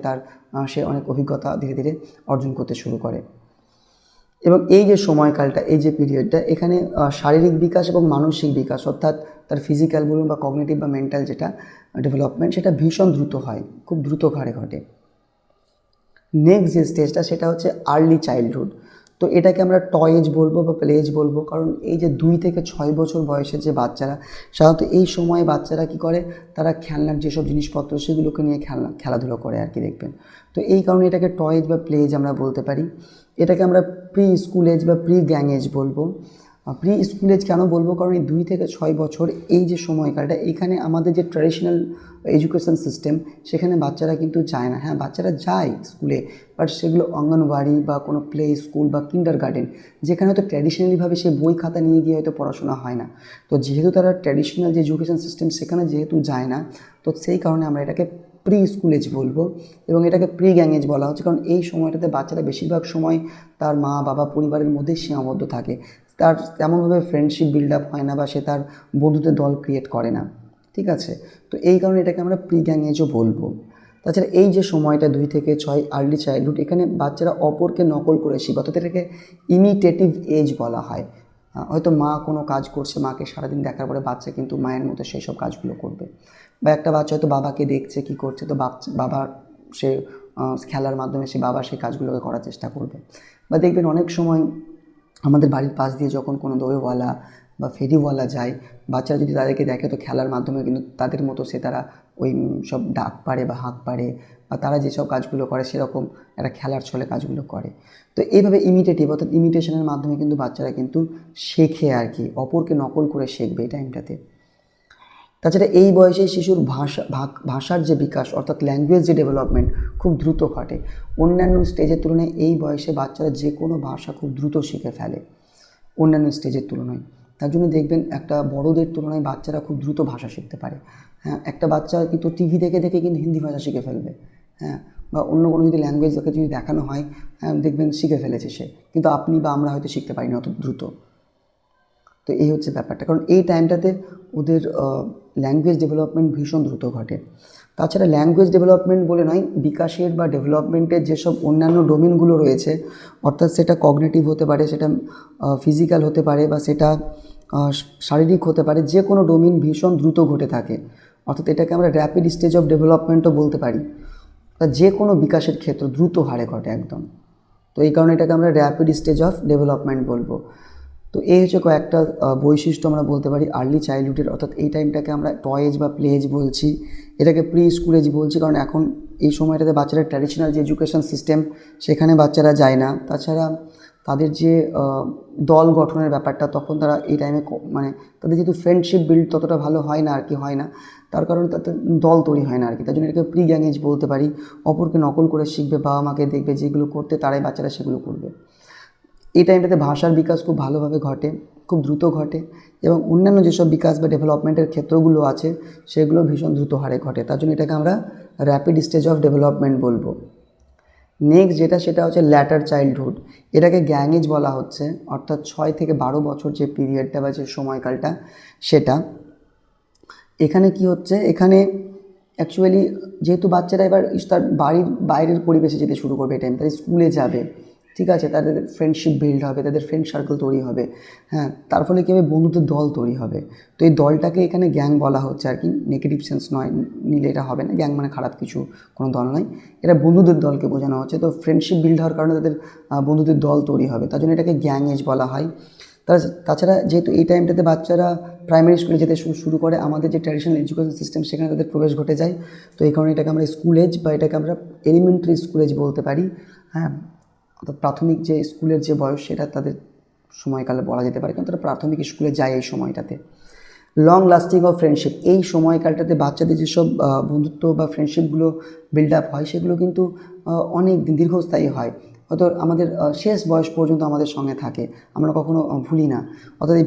সে অনেক অভিজ্ঞতা ধীরে ধীরে অর্জন করতে শুরু করে। এবং এই যে সময়কালটা, এই যে পিরিয়ডটা, এখানে শারীরিক বিকাশ এবং মানসিক বিকাশ, অর্থাৎ তার ফিজিক্যাল বলুন বা কগনিটিভ বা মেন্টাল যেটা ডেভেলপমেন্ট, সেটা ভীষণ দ্রুত হয়, খুব দ্রুত হারে ঘটে। নেক্সট যে স্টেজটা সেটা হচ্ছে আর্লি চাইল্ডহুড। তো এটাকে আমরা টয়েজ বলবো বা প্লে এজ বলবো, কারণ এই যে 2 থেকে 6 বছর বয়সের যে বাচ্চারা, সাধারণত এই সময়ে বাচ্চারা কী করে, তারা খেলনার যেসব জিনিসপত্র সেগুলোকে নিয়ে খেলাধুলো করে আর কি, দেখবেন। তো এই কারণে এটাকে টয়েজ বা প্লে এজ আমরা বলতে পারি। এটাকে আমরা প্রি স্কুল এজ বা প্রি গ্যাং এজ বলবো। প্রি স্কুল এজ কেন বলবো, কারণ এই 2 থেকে 6 বছর এই যে সময়কালটা, এখানে আমাদের যে ট্র্যাডিশনাল এডুকেশন সিস্টেম, সেখানে বাচ্চারা কিন্তু যায় না। হ্যাঁ, বাচ্চারা যায় স্কুলে, বাট সেগুলো অঙ্গনওয়াড়ি বা কোনো প্লে স্কুল বা কিন্ডার গার্ডেন, যেখানে হয়তো ট্র্যাডিশনালিভাবে সে বই খাতা নিয়ে গিয়ে হয়তো পড়াশোনা হয় না। তো যেহেতু তারা ট্র্যাডিশনাল যে এডুকেশন সিস্টেম সেখানে যেহেতু যায় না, তো সেই কারণে আমরা এটাকে প্রি স্কুল এজ বলবো, এবং এটাকে প্রি গ্যাং এজ বলা হচ্ছে, কারণ এই সময়টাতে বাচ্চারা বেশিরভাগ সময় তার মা বাবা পরিবারের মধ্যে সীমাবদ্ধ থাকে, তার তেমনভাবে ফ্রেন্ডশিপ বিল্ড আপ হয় না, বা সে তার বন্ধুদের দল ক্রিয়েট করে না, ঠিক আছে। তো এই কারণে এটাকে আমরা প্রি গ্যাং এজও বলবো। তাছাড়া এই যে সময়টা 2 থেকে 6 আর্লি চাইল্ডহুড, এখানে বাচ্চারা অপরকে নকল করে শিখে, অর্থাৎ এটাকে ইমিটেটিভ এজ বলা হয়। হয়তো মা কোনো কাজ করছে, মাকে সারাদিন দেখার পরে বাচ্চা কিন্তু মায়ের মতো সেই সব কাজগুলো করবে, বা একটা বাচ্চা হয়তো বাবাকে দেখছে কী করছে, তো বাবার সে খেলার মাধ্যমে সে বাবা সেই কাজগুলোকে করার চেষ্টা করবে। বা দেখবেন অনেক সময় আমাদের বাড়ির পাশ দিয়ে যখন কোনো দইওয়ালা বা ফেরিওয়ালা যায়, বাচ্চারা যদি তাদেরকে দেখে, তো খেলার মাধ্যমে কিন্তু তাদের মতো তারা ওই সব ডাক পারে বা হাঁক পারে, বা তারা যেসব কাজগুলো করে সেরকম একটা খেলার ছলে কাজগুলো করে। তো এইভাবে ইমিটেটিভ, অর্থাৎ ইমিটেশনের মাধ্যমে কিন্তু বাচ্চারা কিন্তু শেখে আর কি, অপরকে নকল করে শিখবে এই টাইমটাতে। তাছাড়া এই বয়সে শিশুর ভাষার যে বিকাশ, অর্থাৎ ল্যাঙ্গুয়েজ যে ডেভেলপমেন্ট খুব দ্রুত ঘটে। অন্যান্য স্টেজের তুলনায় এই বয়সে বাচ্চারা যে কোনো ভাষা খুব দ্রুত শিখে ফেলে অন্যান্য স্টেজের তুলনায়। তার জন্য দেখবেন একটা বড়দের তুলনায় বাচ্চারা খুব দ্রুত ভাষা শিখতে পারে। হ্যাঁ, একটা বাচ্চা কিন্তু টিভি দেখে দেখে কিন্তু হিন্দি ভাষা শিখে ফেলবে, হ্যাঁ, বা অন্য কোনো যদি ল্যাঙ্গুয়েজ ওকে যদি দেখানো হয়, দেখবেন শিখে ফেলেছে সে, কিন্তু আপনি বা আমরা হয়তো শিখতে পারি না অত দ্রুত। তো এই হচ্ছে ব্যাপারটা, কারণ এই টাইমটাতে ওদের ল্যাঙ্গুয়েজ ডেভেলপমেন্ট ভীষণ দ্রুত ঘটে। তাছাড়া ল্যাঙ্গুয়েজ ডেভেলপমেন্ট বলে নয়, বিকাশের বা ডেভেলপমেন্টের যেসব অন্যান্য ডোমেনগুলো রয়েছে, অর্থাৎ সেটা কগনিটিভ হতে পারে, সেটা ফিজিক্যাল হতে পারে, বা সেটা শারীরিক হতে পারে, যে কোনো ডোমেন ভীষণ দ্রুত ঘটে থাকে। অর্থাৎ এটাকে আমরা র্যাপিড স্টেজ অফ ডেভেলপমেন্টও বলতে পারি। তা যে কোনো বিকাশের ক্ষেত্র দ্রুত হারে ঘটে একদম। তো এই কারণে এটাকে আমরা র্যাপিড স্টেজ অফ ডেভেলপমেন্ট বলবো। তো এই হচ্ছে কয়েকটা বৈশিষ্ট্য আমরা বলতে পারি আর্লি চাইল্ডহুডের। অর্থাৎ এই টাইমটাকে আমরা টয় এজ বা প্লে এজ বলছি, এটাকে প্রি স্কুল এজ বলছি, কারণ এখন এই সময়টাতে বাচ্চারা ট্র্যাডিশনাল যে এডুকেশন সিস্টেম সেখানে বাচ্চারা যায় না। তাছাড়া তাদের যে দল গঠনের ব্যাপারটা, তখন তারা এই টাইমে মানে তাদের যেহেতু ফ্রেন্ডশিপ বিল্ড ততটা ভালো হয় না আর কি, হয় না, তার কারণে তাদের দল তৈরি হয় না আর কি। তার জন্য এটাকে প্রি গ্যাং এজ বলতে পারি। অপরকে নকল করে শিখবে, বাবা মাকে দেখবে যেগুলো করতে, তারাই বাচ্চারা সেগুলো করবে। এই টাইমটাতে ভাষার বিকাশ খুব ভালোভাবে ঘটে, খুব দ্রুত ঘটে, এবং অন্যান্য যেসব বিকাশ বা ডেভেলপমেন্টের ক্ষেত্রগুলো আছে সেগুলো ভীষণ দ্রুত হারে ঘটে। তার জন্য এটাকে আমরা র্যাপিড স্টেজ অফ ডেভেলপমেন্ট বলবো। নেক্সট যেটা, সেটা হচ্ছে ল্যাটার চাইল্ডহুড। এটাকে গ্যাং এজ বলা হচ্ছে, অর্থাৎ 6 থেকে 12 বছর যে পিরিয়ডটা বা যে সময়কালটা সেটা। এখানে কি হচ্ছে, এখানে অ্যাকচুয়ালি যেহেতু বাচ্চারা এবার তার বাড়ির বাইরের পরিবেশে যেতে শুরু করবে, এই টাইম তারা স্কুলে যাবে, ঠিক আছে, তাদের ফ্রেন্ডশিপ বিল্ড হবে, তাদের ফ্রেন্ড সার্কেল তৈরি হবে, হ্যাঁ, তার ফলে কী হবে, বন্ধুদের দল তৈরি হবে। তো এই দলটাকে এখানে গ্যাং বলা হচ্ছে আর কি, নেগেটিভ সেন্স নয় নিলে এটা হবে না, গ্যাং মানে খারাপ কিছু কোনো দল নয়, এটা বন্ধুদের দলকে বোঝানো হচ্ছে। তো ফ্রেন্ডশিপ বিল্ড হওয়ার কারণে তাদের বন্ধুদের দল তৈরি হবে, তার জন্য এটাকে গ্যাং এজ বলা হয়। তাছাড়া যেহেতু এই টাইমটাতে বাচ্চারা প্রাইমারি স্কুলে যেতে শুরু করে, আমাদের যে ট্র্যাডিশনাল এডুকেশন সিস্টেম সেখানে তাদের প্রবেশ ঘটে যায়। তো এই কারণে এটাকে আমরা স্কুল এজ বা এটাকে আমরা এলিমেন্টারি স্কুল এজ বলতে পারি, হ্যাঁ, অর্থাৎ প্রাথমিক যে স্কুলের যে বয়স সেটা তাদের সময়কালে বলা যেতে পারে, কারণ তারা প্রাথমিক স্কুলে যায় এই সময়টাতে। লং লাস্টিং অফ ফ্রেন্ডশিপ, এই সময়কালটাতে বাচ্চাদের যেসব বন্ধুত্ব বা ফ্রেন্ডশিপগুলো বিল্ড আপ হয় সেগুলো কিন্তু অনেক দীর্ঘস্থায়ী হয়, হয়তো আমাদের শেষ বয়স পর্যন্ত আমাদের সঙ্গে থাকে, আমরা কখনো ভুলি না। অর্থাৎ এই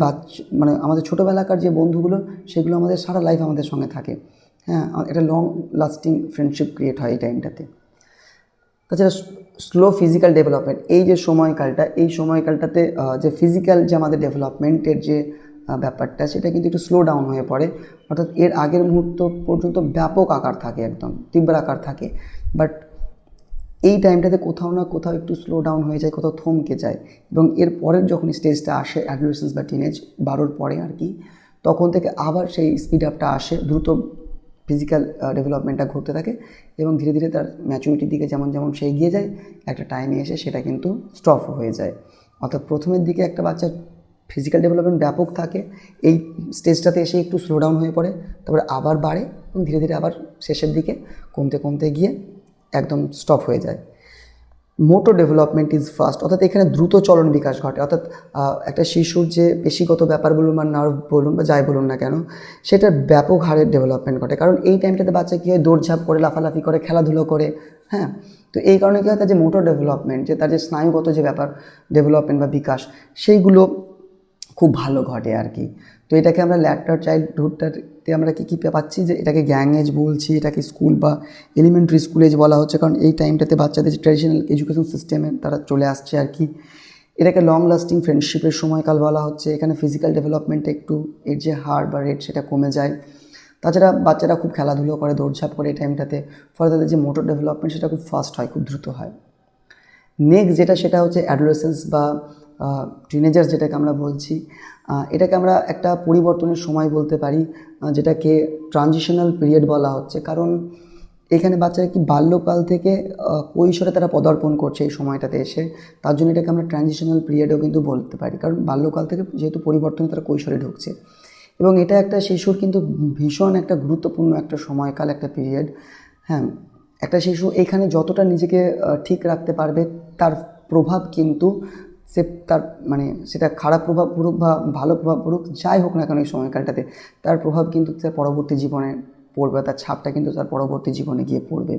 মানে আমাদের ছোটোবেলাকার যে বন্ধুগুলো সেগুলো আমাদের সারা লাইফ আমাদের সঙ্গে থাকে, হ্যাঁ, এটা লং লাস্টিং ফ্রেন্ডশিপ ক্রিয়েট হয় এই টাইমটাতে। তাছাড়া স্লো ফিজিক্যাল ডেভেলপমেন্ট, এই যে সময়কালটা, এই সময়কালটাতে যে ফিজিক্যাল যে আমাদের ডেভেলপমেন্টের যে ব্যাপারটা সেটা কিন্তু একটু স্লো ডাউন হয়ে পড়ে। অর্থাৎ এর আগের মুহূর্ত পর্যন্ত ব্যাপক আকার থাকে, একদম তীব্র আকার থাকে, বাট এই টাইমটাতে কোথাও না কোথাও একটু স্লো ডাউন হয়ে যায়, কোথাও থমকে যায়। এবং এর পরের যখন স্টেজটা আসে অ্যাডোলেসেন্স বা টিনেজ, 12-র পরে আর কি, তখন থেকে আবার সেই স্পিড আপটা আসে, দ্রুত ফিজিক্যাল ডেভেলপমেন্টটা ঘটতে থাকে, এবং ধীরে ধীরে তার ম্যাচুরিটির দিকে যেমন যেমন সে এগিয়ে যায়, একটা টাইমে এসে সেটা কিন্তু স্টপ হয়ে যায়। অর্থাৎ প্রথমের দিকে একটা বাচ্চার ফিজিক্যাল ডেভেলপমেন্ট ব্যাপক থাকে, এই স্টেজটাতে এসে একটু স্লো ডাউন হয়ে পড়ে, তারপরে আবার বাড়ে, এবং ধীরে ধীরে আবার শেষের দিকে কমতে কমতে গিয়ে একদম স্টপ হয়ে যায়। মোটর ডেভেলপমেন্ট ইজ ফাস্ট, অর্থাৎ এখানে দ্রুত চলন বিকাশ ঘটে। অর্থাৎ একটা শিশুর যে পেশিগত ব্যাপার বলুন বা নার্ভ বলুন বা যাই বলুন না কেন, সেটার ব্যাপক হারে ডেভেলপমেন্ট ঘটে, কারণ এই টাইমটাতে বাচ্চা কী হয়, দৌড়ঝাঁপ করে, লাফালাফি করে, খেলাধুলো করে, হ্যাঁ। তো এই কারণে কী হয়, তার যে মোটর ডেভেলপমেন্ট, যে তার যে স্নায়ুগত যে ব্যাপার ডেভেলপমেন্ট বা বিকাশ, সেইগুলো খুব ভালো ঘটে আর কি। তো এটাকে আমরা ল্যাটার চাইল্ডহুডটাতে আমরা কী পাচ্ছি, যে এটাকে গ্যাং এজ বলছি, এটাকে স্কুল বা এলিমেন্টারি স্কুল এজ বলা হচ্ছে, কারণ এই টাইমটাতে বাচ্চাদের যে ট্র্যাডিশনাল এডুকেশন সিস্টেমে তারা চলে আসছে আর কি। এটাকে লং লাস্টিং ফ্রেন্ডশিপের সময়কাল বলা হচ্ছে। এখানে ফিজিক্যাল ডেভেলপমেন্টে একটু এর যে হার বা রেট সেটা কমে যায়। তাছাড়া বাচ্চারা খুব খেলাধুলো করে, দৌড়ঝাঁপ করে এই টাইমটাতে, ফলে তাদের যে মোটর ডেভেলপমেন্ট সেটা খুব ফাস্ট হয়, খুব দ্রুত হয়। নেক্সট যেটা, সেটা হচ্ছে অ্যাডোলেসেন্স বা টিনেজার্স যেটাকে আমরা বলছি। এটাকে আমরা একটা পরিবর্তনের সময় বলতে পারি, যেটাকে ট্রানজিশনাল পিরিয়ড বলা হচ্ছে, কারণ এখানে বাচ্চারা কি বাল্যকাল থেকে কৈশোরে তারা পদার্পণ করছে এই সময়টাতে এসে, তার জন্য এটাকে আমরা ট্রানজিশনাল পিরিয়ডও কিন্তু বলতে পারি, কারণ বাল্যকাল থেকে যেহেতু পরিবর্তনে তারা কৈশোরে ঢুকছে, এবং এটা একটা শিশুর কিন্তু ভীষণ একটা গুরুত্বপূর্ণ একটা সময়কাল, একটা পিরিয়ড, হ্যাঁ। একটা শিশু এখানে যতটা নিজেকে ঠিক রাখতে পারবে, তার প্রভাব কিন্তু সে তার মানে সেটা খারাপ প্রভাব পড়ুক বা ভালো প্রভাব পড়ুক, যাই হোক না কেন এই সময়কালটাতে, তার প্রভাব কিন্তু তার পরবর্তী জীবনে পড়বে, তার ছাপটা কিন্তু তার পরবর্তী জীবনে গিয়ে পড়বে।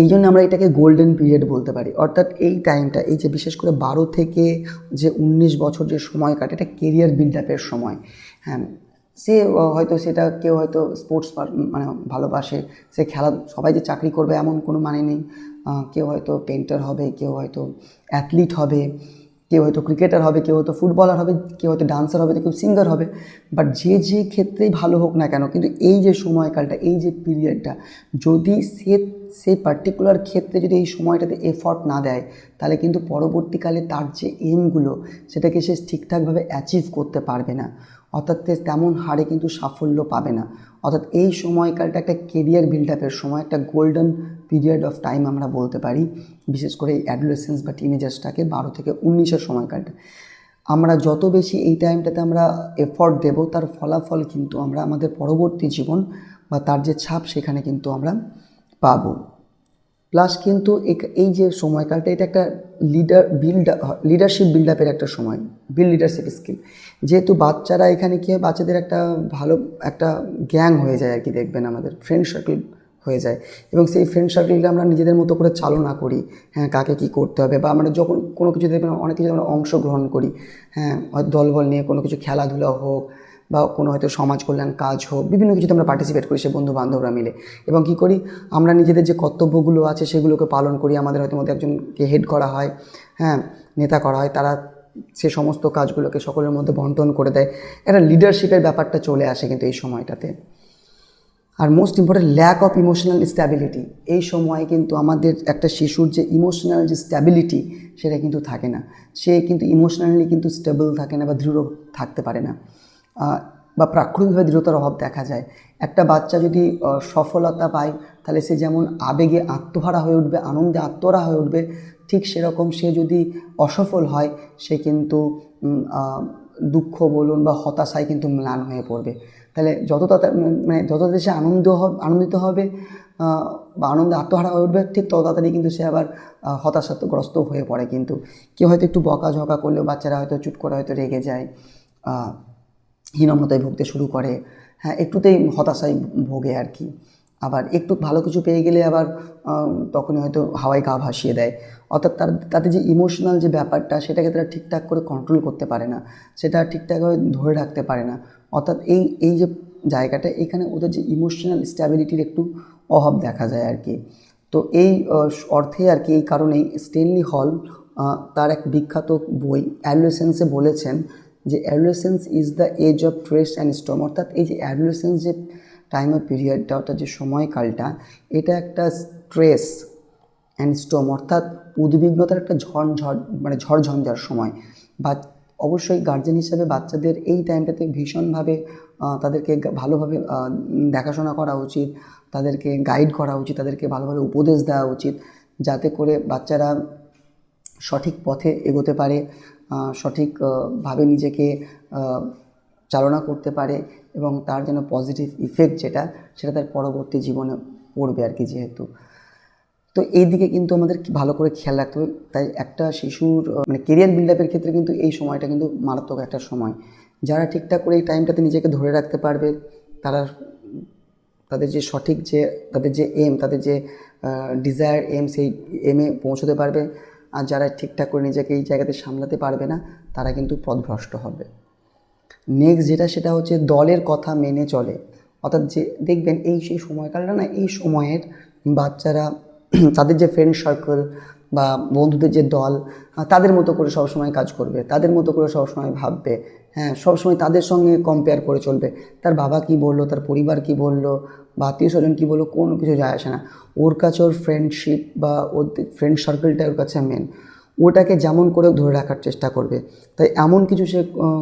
এই জন্য আমরা এটাকে গোল্ডেন পিরিয়ড বলতে পারি। অর্থাৎ এই টাইমটা, এই যে বিশেষ করে 12 থেকে যে 19 বছর যে সময় কাটে, এটা কেরিয়ার বিল্ড আপের সময়। হ্যাঁ, সে হয়তো সেটা কেউ হয়তো স্পোর্টস মানে ভালোবাসে, সে খেলা, সবাই যে চাকরি করবে এমন কোনো মানে নেই। কেউ হয়তো পেন্টার হবে, কেউ হয়তো অ্যাথলিট হবে, কেউ হয়তো ক্রিকেটার হবে, কেউ হয়তো ফুটবলার হবে, কেউ হয়তো ডান্সার হবে, তো কেউ সিঙ্গার হবে। বাট যে যে ক্ষেত্রেই ভালো হোক না কেন, কিন্তু এই যে সময়কালটা, এই যে পিরিয়ডটা, যদি সেই পার্টিকুলার ক্ষেত্রে যদি এই সময়টাতে এফর্ট না দেয়, তাহলে কিন্তু পরবর্তীকালে তার যে এমগুলো, সেটাকে সে ঠিকঠাকভাবে অ্যাচিভ করতে পারবে না, অর্থাৎ তেমন হারে কিন্তু সাফল্য পাবে না। অর্থাৎ এই সময়কালটা একটা কেরিয়ার বিল্ড আপের সময়, একটা গোল্ডেন পিরিয়ড অফ টাইম আমরা বলতে পারি। বিশেষ করে এই অ্যাডোলেসেন্স বা টিনেজার্সটাকে 12 থেকে 19-এর সময়কালটা, আমরা যত বেশি এই টাইমটাতে আমরা এফর্ট দেব, তার ফলাফল কিন্তু আমরা আমাদের পরবর্তী জীবন বা তার যে ছাপ, সেখানে কিন্তু আমরা পাবো। প্লাস কিন্তু এই যে সময়কালটা, এটা একটা লিডারশিপ বিল্ড আপের একটা সময়, লিডারশিপ স্কিল। যেহেতু বাচ্চারা এখানে কী হয়, বাচ্চাদের একটা ভালো একটা গ্যাং হয়ে যায় আর কি, দেখবেন আমাদের ফ্রেন্ড সার্কেল হয়ে যায়, এবং সেই ফ্রেন্ড সার্কেলকে আমরা নিজেদের মতো করে চালনা করি। হ্যাঁ, কাকে কী করতে হবে, বা আমরা যখন কোনো কিছু দেখবেন, অনেক কিছু আমরা অংশগ্রহণ করি। হ্যাঁ, হয়তো দলবল নিয়ে কোনো কিছু খেলাধুলা হোক, বা কোনো হয়তো সমাজ কল্যাণ কাজ হোক, বিভিন্ন কিছুতে আমরা পার্টিসিপেট করি সে বন্ধু বান্ধবরা মিলে। এবং কী করি, আমরা নিজেদের যে কর্তব্যগুলো আছে সেগুলোকে পালন করি। আমাদের হয়তো মধ্যে একজনকে হেড করা হয়, হ্যাঁ, নেতা করা হয়, তারা সে সমস্ত কাজগুলোকে সকলের মধ্যে বন্টন করে দেয়। একটা লিডারশিপের ব্যাপারটা চলে আসে কিন্তু এই সময়টাতে। আর most important, lack of emotional stability. এই সময়ে কিন্তু আমাদের একটা শিশুর যে ইমোশনাল যে স্ট্যাবিলিটি, সেটা কিন্তু থাকে না। সে কিন্তু ইমোশনালি কিন্তু স্টেবল থাকে না, বা দৃঢ় থাকতে পারে না, বা প্রাকৃতিকভাবে দৃঢ়তার অভাব দেখা যায়। একটা বাচ্চা যদি সফলতা পায়, তাহলে সে যেমন আবেগে আত্মহারা হয়ে উঠবে, আনন্দে আত্মহারা হয়ে উঠবে, ঠিক সেরকম সে যদি অসফল হয়, সে কিন্তু দুঃখ বলুন বা হতাশায় কিন্তু ম্লান হয়ে পড়বে। তাহলে যত তাড়াতাড়ি সে আনন্দিত হবে বা আনন্দে আত্মহারা হয়ে উঠবে, ঠিক তত তাড়াতাড়ি কিন্তু সে আবার হতাশাগ্রস্ত হয়ে পড়ে। কিন্তু কেউ হয়তো একটু বকাঝকা করলেও বাচ্চারা হয়তো চুট করে হয়তো রেগে যায়, হীনমতায় ভুগতে শুরু করে। হ্যাঁ, একটুতেই হতাশায় ভোগে আর কি। আবার একটু ভালো কিছু পেয়ে গেলে আবার তখনই হয়তো হাওয়ায় গা ভাসিয়ে দেয়। অর্থাৎ তাদের যে ইমোশনাল যে ব্যাপারটা, সেটাকে তারা ঠিকঠাক করে কন্ট্রোল করতে পারে না, সেটা ঠিকঠাকভাবে ধরে রাখতে পারে না। অর্থাৎ এই যে জায়গাটা, এখানে ওদের যে ইমোশনাল স্ট্যাবিলিটির একটু অভাব দেখা যায় আর কি। তো এই অর্থে আর কি, এই কারণেই স্টেনলি হল তার এক বিখ্যাত বই অ্যাডোলেসেন্সে বলেছেন যে adolescence is the age of stress and storm. অর্থাৎ এই যে অ্যাডোলেসেন্স যে টাইম অফ পিরিয়ডটা, অর্থাৎ যে সময়কালটা, এটা একটা স্ট্রেস অ্যান্ড স্টর্ম, অর্থাৎ উদ্বিগ্নতার একটা ঝড়ঝঞ্ঝার সময়। বা অবশ্যই গার্জেন হিসাবে বাচ্চাদের এই টাইমটাতে ভীষণভাবে তাদেরকে ভালোভাবে দেখাশোনা করা উচিত, তাদেরকে গাইড করা উচিত, তাদেরকে ভালো ভালো উপদেশ দেওয়া উচিত, যাতে করে বাচ্চারা সঠিক পথে এগোতে পারে, সঠিকভাবে নিজেকে চালনা করতে পারে, এবং তার যেন পজিটিভ ইফেক্ট সেটা তার পরবর্তী জীবনে পড়বে আর কি। যেহেতু তো এই দিকে কিন্তু আমাদের ভালো করে খেয়াল রাখতে হবে। তাই একটা শিশুর কেরিয়ার বিল্ড আপের ক্ষেত্রে কিন্তু এই সময়টা কিন্তু মারাত্মক একটা সময়। যারা ঠিকঠাক করে এই টাইমটাতে নিজেকে ধরে রাখতে পারবে, তারা তাদের যে সঠিক যে তাদের যে এম, তাদের যে ডিজায়ার এম, সেই এমে পৌঁছতে পারবে। আর যারা ঠিকঠাক করে নিজেকে এই জায়গাতে সামলাতে পারবে না, তারা কিন্তু পথভ্রষ্ট হবে। নেক্সট সেটা হচ্ছে দলের কথা মেনে চলে। অর্থাৎ যে দেখবেন এই সেই সময়কালটা না, এই সময়ের বাচ্চারা তাদের যে ফ্রেন্ড সার্কেল বা বন্ধুদের যে দল, তাদের মতো করে সবসময় কাজ করবে, তাদের মতো করে সবসময় ভাববে। হ্যাঁ, সবসময় তাদের সঙ্গে কম্পেয়ার করে চলবে। তার বাবা কী বললো, তার পরিবার কী বললো, বা আত্মীয় স্বজন কী বললো, কোনো কিছু যায় আসে না। ওর কাছে ওর ফ্রেন্ডশিপ বা ওর ফ্রেন্ড সার্কেলটা ওর কাছে মেন। ওটাকে যেমন করে ধরে রাখার চেষ্টা করবে। তাই এমন কিছু সে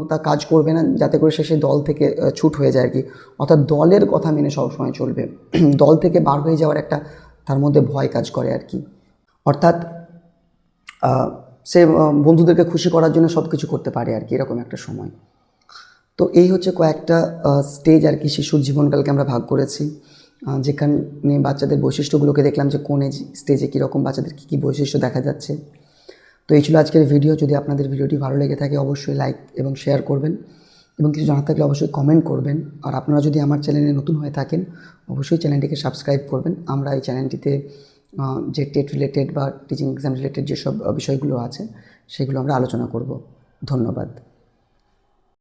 তা কাজ করবে না যাতে করে সে দল থেকে ছুট হয়ে যায় আর কি। অর্থাৎ দলের কথা মেনে সবসময় চলবে। দল থেকে বার হয়ে যাওয়ার একটা তার মধ্যে ভয় কাজ করে আর কি। অর্থাৎ সে বন্ধুদেরকে খুশি করার জন্য সব কিছু করতে পারে আর কি, এরকম একটা সময়। তো এই হচ্ছে কয়েকটা স্টেজ আর কি, শিশুর জীবনকালকে আমরা ভাগ করেছি, যেখানে বাচ্চাদের বৈশিষ্ট্যগুলোকে দেখলাম যে কোন স্টেজে কীরকম বাচ্চাদের কী কী বৈশিষ্ট্য দেখা যাচ্ছে। তো এই ছিল আজকের ভিডিও। যদি আপনাদের ভিডিওটি ভালো লেগে থাকে, অবশ্যই লাইক এবং শেয়ার করবেন, এবং কিছু জানার থাকলে অবশ্যই কমেন্ট করবেন। আর আপনারা যদি আমার চ্যানেলে নতুন হয়ে থাকেন, অবশ্যই চ্যানেলটিকে সাবস্ক্রাইব করবেন। আমরা এই চ্যানেলটিতে যে টেট রিলেটেড বা টিচিং এক্সাম রিলেটেড যেসব বিষয়গুলো আছে সেগুলো আমরা আলোচনা করব। ধন্যবাদ।